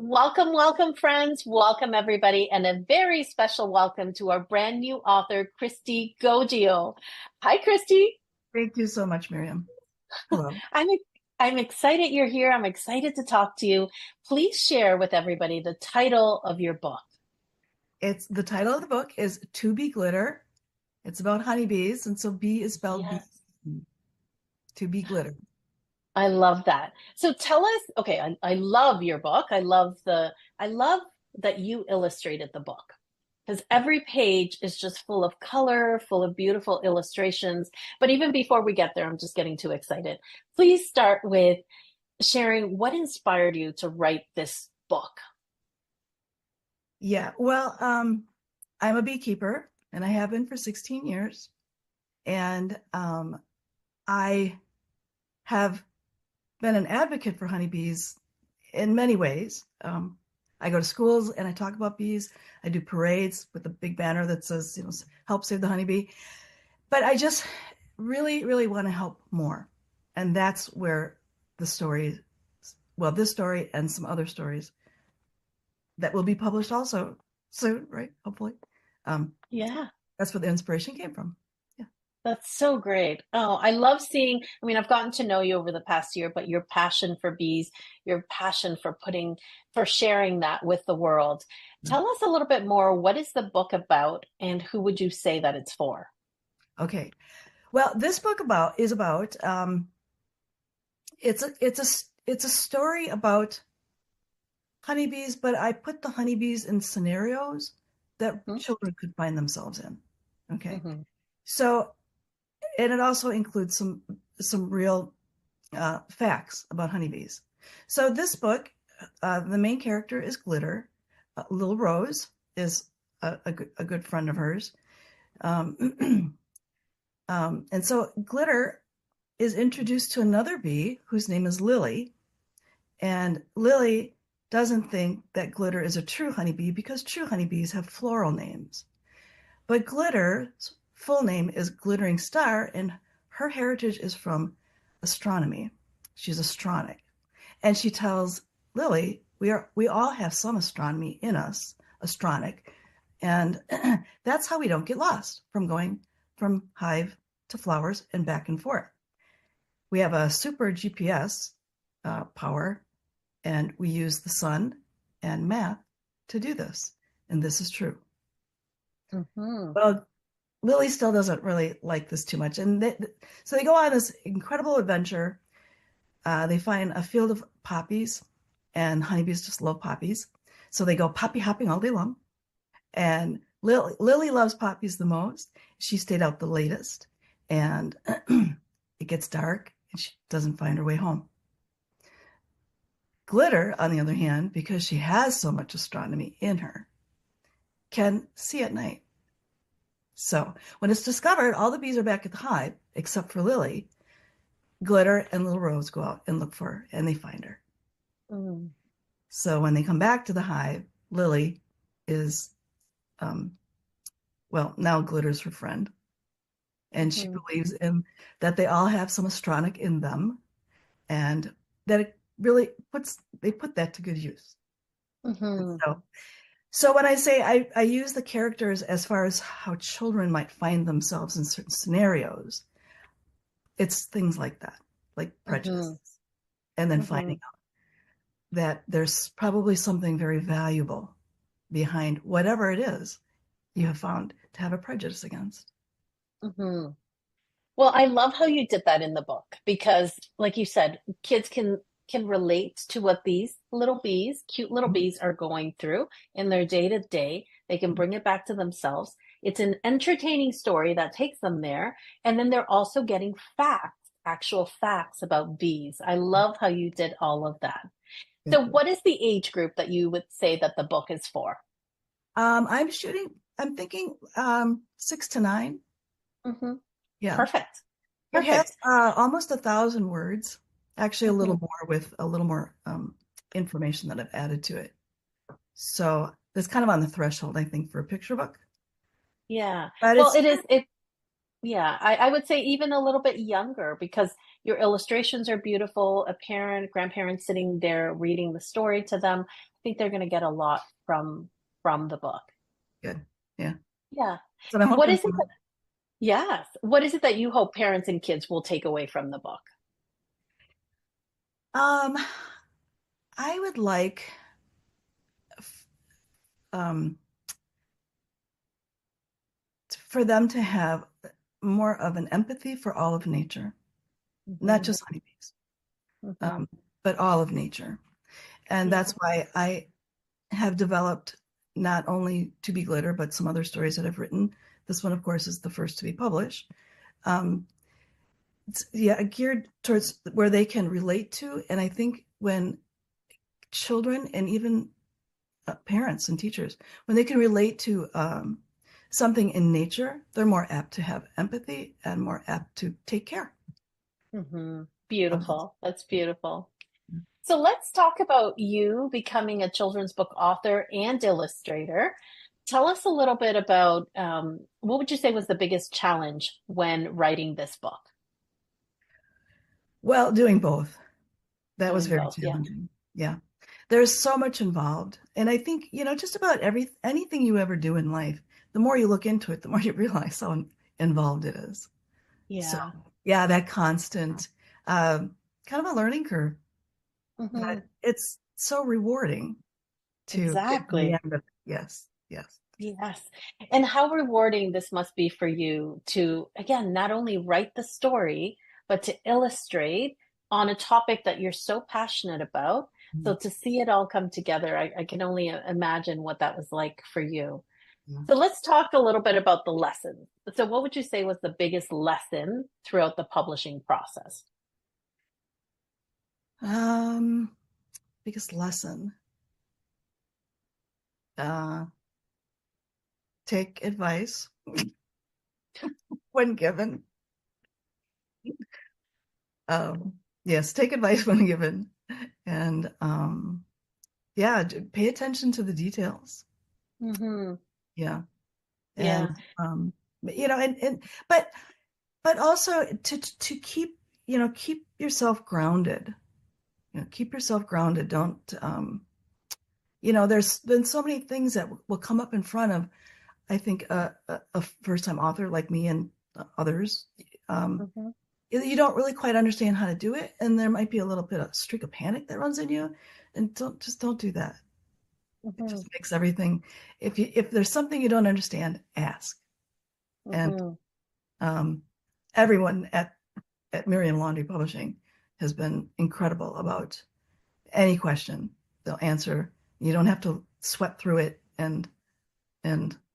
Welcome, welcome, friends. Welcome, everybody, and a very special welcome to our brand new author, Kristy Goggio. Hi, Kristy. Thank you so much, Miriam. Hello. I'm I'm excited you're here. I'm excited to talk to you. Please share with everybody the title of your book. It's the title of the book is To Be Glitter. It's about honeybees, and so bee is spelled B. Yes, To Be Glitter. I love that. So tell us, okay, I love your book. I love that you illustrated the book. Because every page is just full of color, full of beautiful illustrations. But even before we get there, I'm just getting too excited. Please start with sharing what inspired you to write this book. Yeah, well, I'm a beekeeper, and I have been for 16 years. And I have been an advocate for honeybees in many ways. I go to schools and I talk about bees. I do parades with a big banner that says, help save the honeybee. But I just really, really want to help more. And that's where the story, well, this story and some other stories that will be published also soon, right? Hopefully. Um, Yeah. that's where the inspiration came from. Yeah. That's so great. Oh, I love seeing, I mean, I've gotten to know you over the past year, but your passion for bees, your passion for sharing that with the world. Tell us a little bit more. What is the book about and who would you say that it's for? Okay. Well, this book is about it's a story about honeybees, but I put the honeybees in scenarios that Hmm. children could find themselves in. Okay. Hmm. So, and it also includes some real facts about honeybees. So this book, the main character is Glitter. Little Rose is a good friend of hers. Um, and so Glitter is introduced to another bee whose name is Lily. And Lily doesn't think that Glitter is a true honeybee because true honeybees have floral names. But Glitter's full name is Glittering Star, and her heritage is from astronomy. She's astronic. And she tells Lily, we all have some astronomy in us, astronic, and that's how we don't get lost from going from hive to flowers and back and forth. We have a super GPS power, and we use the sun and math to do this. And this is true. Hmm. Well, Lily still doesn't really like this too much. And so they go on this incredible adventure. They find a field of poppies, and honeybees just love poppies. So they go poppy hopping all day long. And Lily loves poppies the most. She stayed out the latest. And it gets dark, and she doesn't find her way home. Glitter, on the other hand, because she has so much astronomy in her, can see at night. So when it's discovered, all the bees are back at the hive except for Lily. Glitter and Little Rose go out and look for her, and they find her. Mm. So when they come back to the hive, Lily is, um, well, now Glitter's her friend, and she Hmm. believes in that they all have some astronic in them, and that it really they put that to good use. And Hmm. so when I say I use the characters as far as how children might find themselves in certain scenarios, it's things like that, like Hmm. prejudices, and then Hmm. finding out that there's probably something very valuable behind whatever it is you have found to have a prejudice against. Hmm. Well, I love how you did that in the book because, like you said, kids can relate to what these little bees, cute little bees, are going through in their day to day. They can bring it back to themselves. It's an entertaining story that takes them there, and then they're also getting facts, actual facts about bees. I love how you did all of that. So, Thank you. what is the age group that you would say that the book is for? I'm shooting, I'm thinking 6 to 9. Hmm. Yeah. Perfect. It has Perfect. almost 1,000 words, actually a little Hmm. more with a little more information that I've added to it. So it's kind of on the threshold, I think, for a picture book. Yeah. But Well, it's it is. It. Yeah, I would say even a little bit younger because your illustrations are beautiful. A parent, grandparent sitting there reading the story to them, I think they're going to get a lot from the book. Good. Yeah. Yeah. So I'm What hoping is for it that, yes, what is it that you hope parents and kids will take away from the book? um I would like um for them to have more of an empathy for all of nature, not Hmm. just honeybees, Hmm. um, but all of nature. And Yeah. that's why I have developed not only To Be Glitter, but some other stories that I've written. This one, of course, is the first to be published. Um, yeah, geared towards where they can relate to. And I think when children and even parents and teachers, when they can relate to something in nature, they're more apt to have empathy and more apt to take care Hmm. of those. Beautiful. That's beautiful. So let's talk about you becoming a children's book author and illustrator. Tell us a little bit about what would you say was the biggest challenge when writing this book? Well, doing both. That was Doing very both, yeah. challenging. Yeah. There's so much involved. And I think, just about anything you ever do in life, the more you look into it, the more you realize how involved it is. So, Yeah. yeah, that constant kind of a learning curve, Hmm. but it's so rewarding to get to the Exactly. end of it. Yes, yes. Yes. And how rewarding this must be for you to, again, not only write the story, but to illustrate on a topic that you're so passionate about. So to see it all come together, I can only imagine what that was like for you. Yeah. So let's talk a little bit about the lessons. So what would you say was the biggest lesson throughout the publishing process? Um, Biggest lesson. Uh, Take advice when given. Yes, take advice when given. And yeah, pay attention to the details. Hmm. Yeah. And Yeah. um and but also to keep yourself grounded. Keep yourself grounded. Don't there's been so many things that will come up in front of, I think, a first-time author like me and others. Um, Hmm. you don't really quite understand how to do it, and there might be a little bit of streak of panic that runs in you, and don't do that. It Hmm. just makes everything. If there's something you don't understand, ask. And Hmm. um, everyone at Miriam Laundry Publishing has been incredible about any question they'll answer. You don't have to sweat through it, and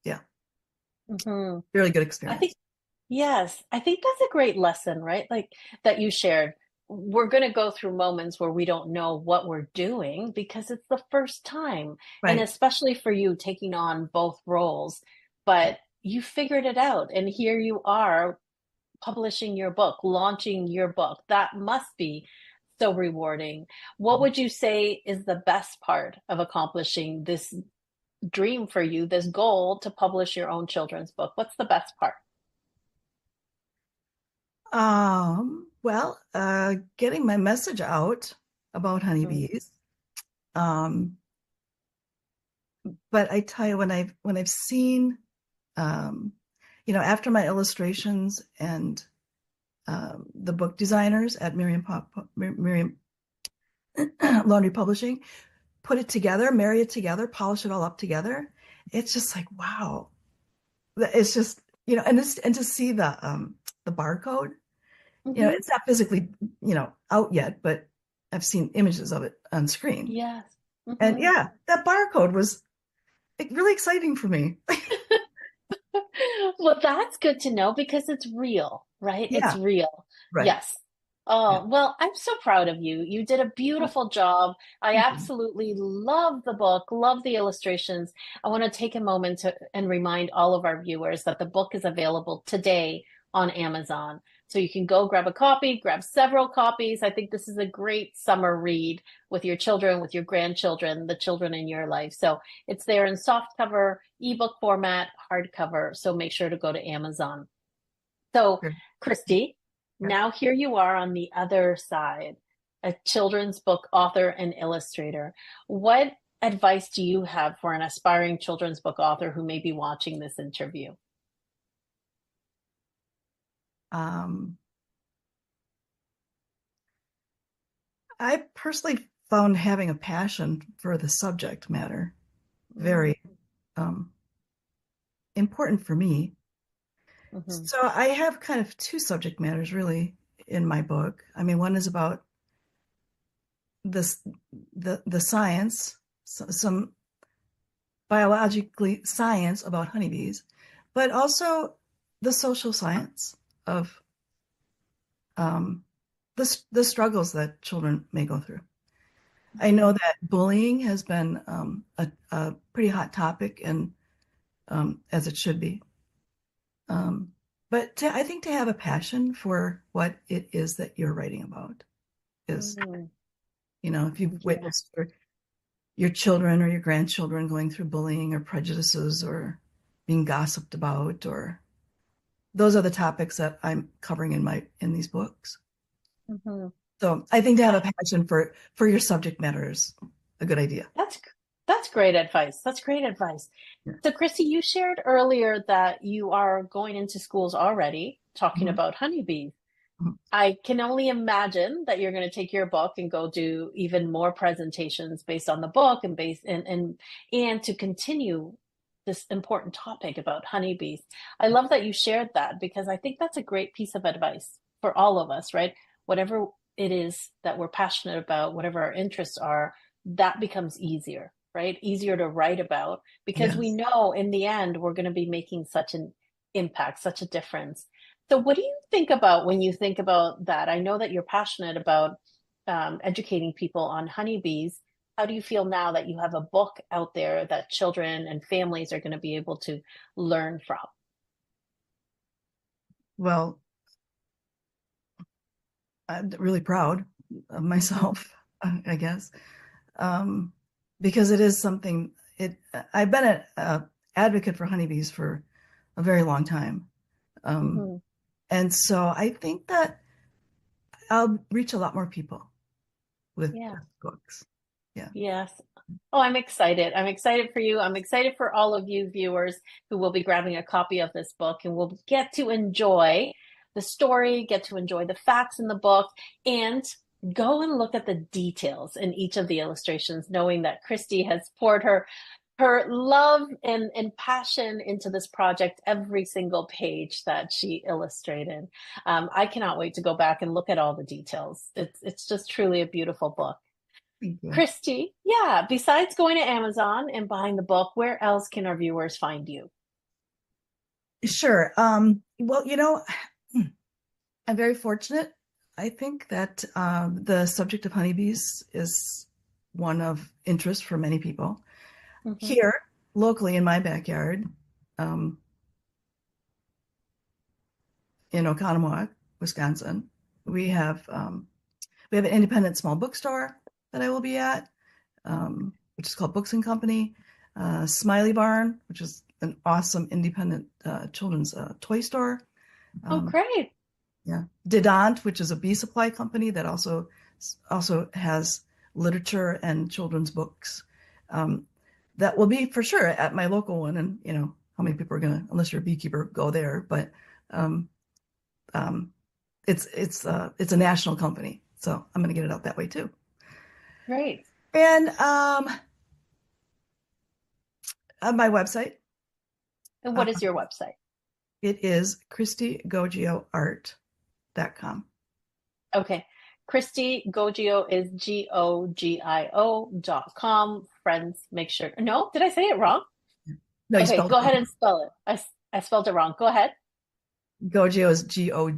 yeah, Hmm. really good I think experience. yes, I think that's a great lesson, right? Like that you shared. We're going to go through moments where we don't know what we're doing because it's the first time. And Right. especially for you taking on both roles, but you figured it out. And here you are publishing your book, launching your book. That must be so rewarding. What would you say is the best part of accomplishing this dream for you, this goal to publish your own children's book? What's the best part? Well, getting my message out about honeybees. Um, but I tell you, when I've seen, um, after my illustrations and the book designers at Miriam Laundry Publishing put it together, marry it together, polish it all up together, it's just like wow. It's just and to see the barcode. Mm-hmm. It's not physically, out yet, but I've seen images of it on screen. Yes. And Hmm. yeah, that barcode was like, really exciting for me. Well, that's good to know because it's real, right? It's Yeah, real. right. Yes. Yeah. Oh, well, I'm so proud of you. You did a beautiful job. I Thank you. absolutely love the book, love the illustrations. I want to take a moment to and remind all of our viewers that the book is available today on Amazon. So you can go grab a copy, grab several copies. I think this is a great summer read with your children, with your grandchildren, the children in your life. So it's there in soft cover, ebook format, hardcover. So make sure to go to Amazon. So, Sure. Kristy, Yeah. now here you are on the other side, a children's book author and illustrator. What advice do you have for an aspiring children's book author who may be watching this interview? Um, I personally found having a passion for the subject matter Mm, very um, important for me. mhm, So I have kind of two subject matters really in my book. I mean, one is about this the science, some biologically science about honeybees, but also the social science of the struggles that children may go through. I know mhm, that bullying has been a pretty hot topic, and as it should be. Um, but I think to have a passion for what it is that you're writing about is, mhm. if you've Yeah. witnessed your children or your grandchildren going through bullying or prejudices or being gossiped about, or those are the topics that I'm covering in these books. Mhm. So I think to have a passion for your subject matter is a good idea. That's that's great advice. That's great advice. Yeah. So, Chrissy, you shared earlier that you are going into schools already talking Mhm. about honeybees. Mhm. I can only imagine that you're going to take your book and go do even more presentations based on the book and and to continue this important topic about honeybees. I love that you shared that because I think that's a great piece of advice for all of us, right? Whatever it is that we're passionate about, whatever our interests are, that becomes easier, right? Easier to write about because we Yes. know in the end we're going to be making such an impact, such a difference. So, what do you think about when you think about that? I know that you're passionate about educating people on honeybees. How do you feel now that you have a book out there that children and families are going to be able to learn from? Well, I'm really proud of Hmm. myself, I guess, um, because it is something. I've been an advocate for honeybees for a very long time, um, Hmm. and so I think that I'll reach a lot more people with Yeah. books. Yeah. Yes. Oh, I'm excited. I'm excited for you. I'm excited for all of you viewers who will be grabbing a copy of this book and will get to enjoy the story, get to enjoy the facts in the book, and go and look at the details in each of the illustrations, knowing that Kristy has poured her love and passion into this project every single page that she illustrated. I cannot wait to go back and look at all the details. It's just truly a beautiful book. Thank you. Kristy, yeah, besides going to Amazon and buying the book, where else can our viewers find you? Sure. Well, I'm very fortunate. I think that the subject of honeybees is one of interest for many people. Hmm. Here, locally in my backyard, um, in Oconomowoc, Wisconsin, we have we have an independent small bookstore that I will be at, which is called Books and Company. Smiley Barn, which is an awesome independent children's toy store. Oh, Um, great. Yeah. Didant, which is a bee supply company that also has literature and children's books. Um, that will be for sure at my local one, and how many people are gonna, unless you're a beekeeper, go there. But um, um, it's a national company, so I'm gonna get it out that way too. Great. And on my website, And uh, what is your website? it is KristyGoggioArt.com. Okay. Kristy Goggio is GOGIO.com. Friends, make sure. No, did I say it wrong? No, you Okay, spelled go it ahead wrong. and spell it. I spelled it wrong. Go ahead. Goggio is Goggio.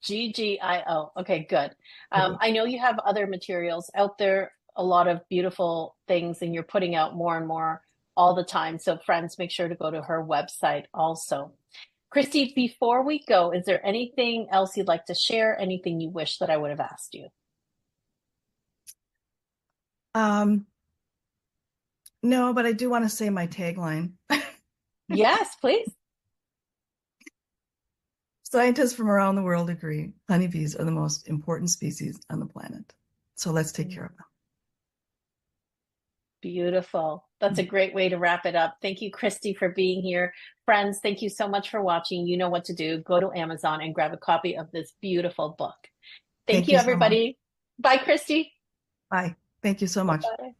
GGIO. Okay, good. Okay. I know you have other materials out there, a lot of beautiful things, and you're putting out more and more all the time. So, friends, make sure to go to her website also. Kristy, before we go, is there anything else you'd like to share? Anything you wish that I would have asked you? Um, no, but I do want to say my tagline. Yes, please. Scientists from around the world agree honeybees are the most important species on the planet. So let's take care of them. Beautiful. That's a great way to wrap it up. Thank you, Kristy, for being here. Friends, thank you so much for watching. You know what to do. Go to Amazon and grab a copy of this beautiful book. Thank Thank you, you so much. everybody. Bye, Kristy. Bye. Thank you so much. Bye.